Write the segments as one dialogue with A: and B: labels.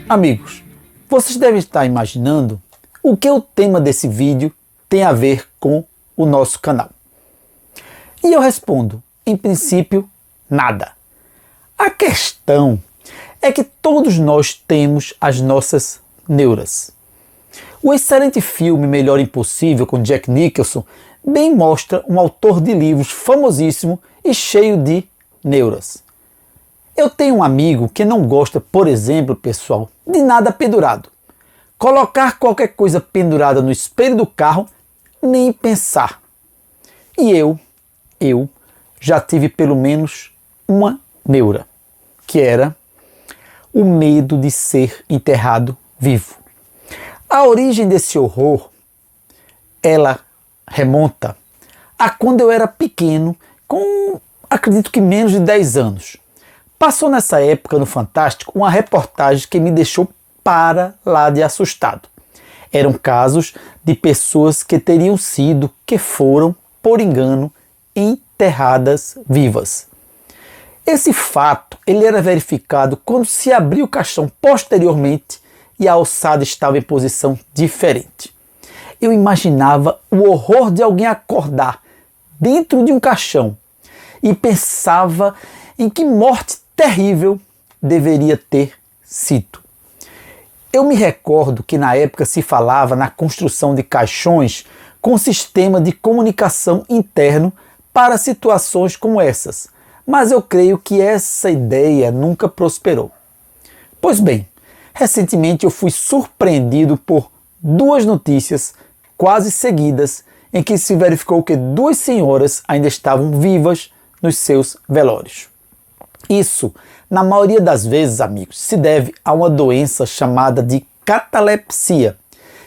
A: Amigos, vocês devem estar imaginando o que o tema desse vídeo tem a ver com o nosso canal. E eu respondo, em princípio, nada. A questão é que todos nós temos as nossas neuras. O excelente filme Melhor Impossível, com Jack Nicholson, bem mostra um autor de livros famosíssimo e cheio de neuras. Eu tenho um amigo que não gosta, por exemplo, pessoal, de nada pendurado. Colocar qualquer coisa pendurada no espelho do carro, nem pensar. E eu já tive pelo menos uma neura, que era o medo de ser enterrado vivo. A origem desse horror, ela remonta a quando eu era pequeno, com acredito que menos de 10 anos. Passou nessa época no Fantástico uma reportagem que me deixou para lá de assustado. Eram casos de pessoas que foram, por engano, enterradas vivas. Esse fato ele era verificado quando se abriu o caixão posteriormente e a alçada estava em posição diferente. Eu imaginava o horror de alguém acordar dentro de um caixão e pensava em que morte terrível deveria ter sido. Eu me recordo que na época se falava na construção de caixões com sistema de comunicação interno para situações como essas, mas eu creio que essa ideia nunca prosperou. Pois bem, recentemente eu fui surpreendido por duas notícias quase seguidas em que se verificou que duas senhoras ainda estavam vivas nos seus velórios. Isso, na maioria das vezes, amigos, se deve a uma doença chamada de catalepsia,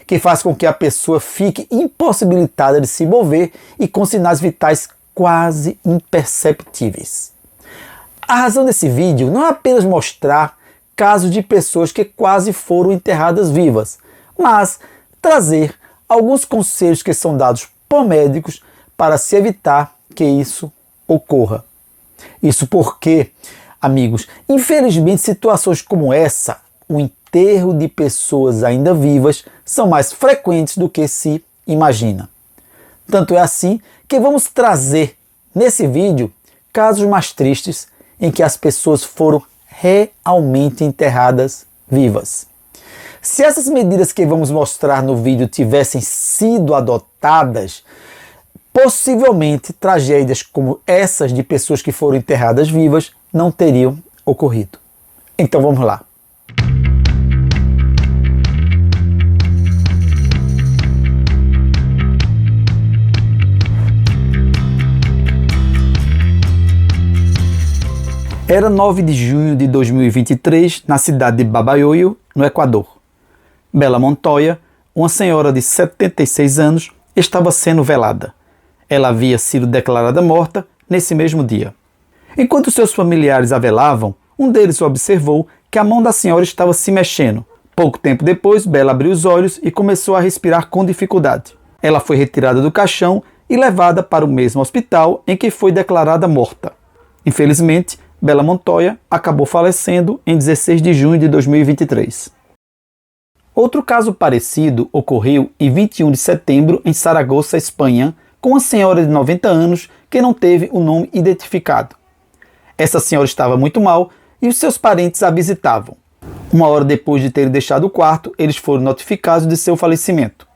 A: que faz com que a pessoa fique impossibilitada de se mover e com sinais vitais quase imperceptíveis. A razão desse vídeo não é apenas mostrar casos de pessoas que quase foram enterradas vivas, mas trazer alguns conselhos que são dados por médicos para se evitar que isso ocorra. Isso porque, amigos, infelizmente situações como essa, o enterro de pessoas ainda vivas, são mais frequentes do que se imagina. Tanto é assim que vamos trazer nesse vídeo casos mais tristes em que as pessoas foram realmente enterradas vivas. Se essas medidas que vamos mostrar no vídeo tivessem sido adotadas, possivelmente tragédias como essas de pessoas que foram enterradas vivas não teriam ocorrido. Então vamos lá. Era 9 de junho de 2023, na cidade de Babahoyo, no Equador. Bela Montoya, uma senhora de 76 anos, estava sendo velada. Ela havia sido declarada morta nesse mesmo dia. Enquanto seus familiares a velavam, um deles observou que a mão da senhora estava se mexendo. Pouco tempo depois, Bela abriu os olhos e começou a respirar com dificuldade. Ela foi retirada do caixão e levada para o mesmo hospital em que foi declarada morta. Infelizmente, Bela Montoya acabou falecendo em 16 de junho de 2023. Outro caso parecido ocorreu em 21 de setembro em Saragoça, Espanha, com uma senhora de 90 anos que não teve o nome identificado. Essa senhora estava muito mal e os seus parentes a visitavam. Uma hora depois de ter deixado o quarto, eles foram notificados de seu falecimento.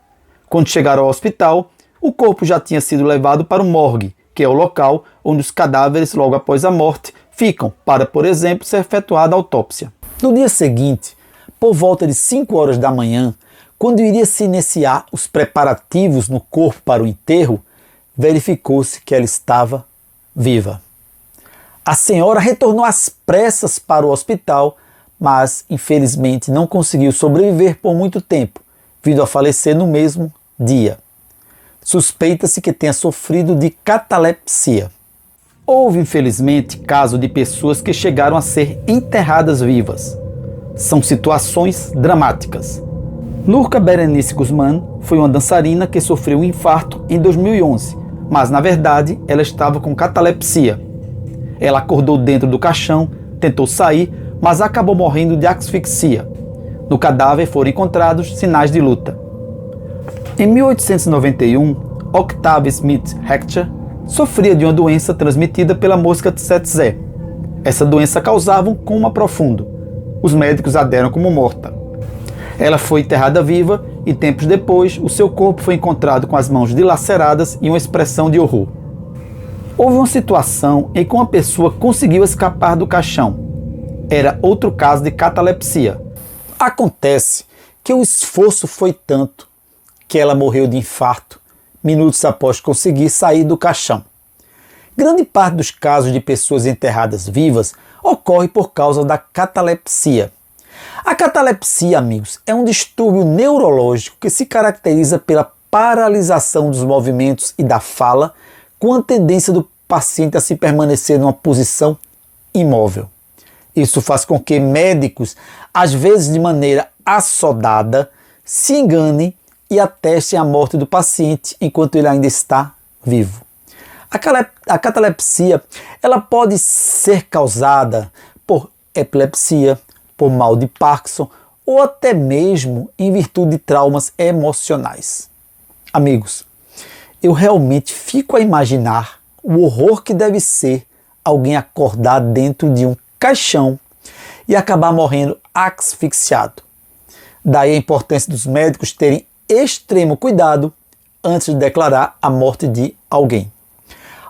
A: Quando chegaram ao hospital, o corpo já tinha sido levado para o morgue, que é o local onde os cadáveres, logo após a morte, ficam para, por exemplo, ser efetuada a autópsia. No dia seguinte, por volta de 5 horas da manhã, quando iria se iniciar os preparativos no corpo para o enterro, verificou-se que ela estava viva. A senhora retornou às pressas para o hospital, mas infelizmente não conseguiu sobreviver por muito tempo, vindo a falecer no mesmo dia. Suspeita-se que tenha sofrido de catalepsia. Houve, infelizmente, caso de pessoas que chegaram a ser enterradas vivas. São situações dramáticas. Nurka Berenice Guzmán foi uma dançarina que sofreu um infarto em 2011, mas na verdade ela estava com catalepsia. Ela acordou dentro do caixão, tentou sair, mas acabou morrendo de asfixia. No cadáver foram encontrados sinais de luta. Em 1891, Octave Smith Hechter sofria de uma doença transmitida pela mosca Tsetse. Essa doença causava um coma profundo. Os médicos a deram como morta. Ela foi enterrada viva e tempos depois o seu corpo foi encontrado com as mãos dilaceradas e uma expressão de horror. Houve uma situação em que uma pessoa conseguiu escapar do caixão. Era outro caso de catalepsia. Acontece que o esforço foi tanto que ela morreu de infarto minutos após conseguir sair do caixão. Grande parte dos casos de pessoas enterradas vivas ocorre por causa da catalepsia. A catalepsia, amigos, é um distúrbio neurológico que se caracteriza pela paralisação dos movimentos e da fala, com a tendência do paciente a se permanecer numa posição imóvel. Isso faz com que médicos, às vezes de maneira assodada, se enganem e atestem a morte do paciente enquanto ele ainda está vivo. A catalepsia ela pode ser causada por epilepsia, por mal de Parkinson ou até mesmo em virtude de traumas emocionais. Amigos, eu realmente fico a imaginar o horror que deve ser alguém acordar dentro de um caixão e acabar morrendo asfixiado. Daí a importância dos médicos terem extremo cuidado antes de declarar a morte de alguém.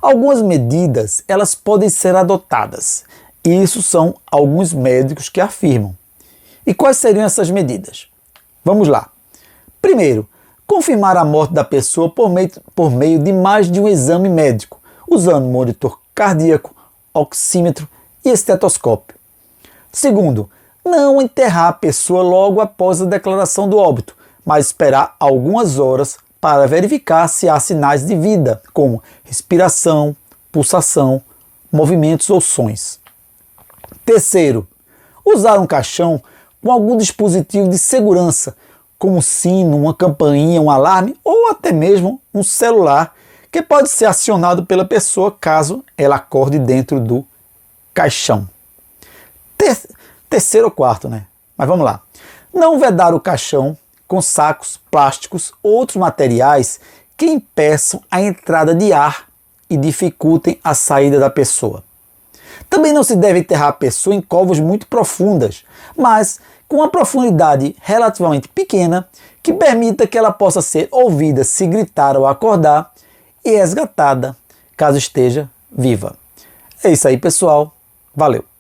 A: Algumas medidas elas podem ser adotadas. Isso são alguns médicos que afirmam. E quais seriam essas medidas? Vamos lá. Primeiro, confirmar a morte da pessoa por meio de mais de um exame médico, usando monitor cardíaco, oxímetro e estetoscópio. Segundo, não enterrar a pessoa logo após a declaração do óbito, mas esperar algumas horas para verificar se há sinais de vida, como respiração, pulsação, movimentos ou sons. Terceiro, usar um caixão com algum dispositivo de segurança, como um sino, uma campainha, um alarme ou até mesmo um celular, que pode ser acionado pela pessoa caso ela acorde dentro do caixão. Terceiro ou quarto, né? Mas vamos lá. Não vedar o caixão com sacos plásticos ou outros materiais que impeçam a entrada de ar e dificultem a saída da pessoa. Também não se deve enterrar a pessoa em covas muito profundas, mas com uma profundidade relativamente pequena que permita que ela possa ser ouvida se gritar ou acordar e resgatada caso esteja viva. É isso aí, pessoal. Valeu!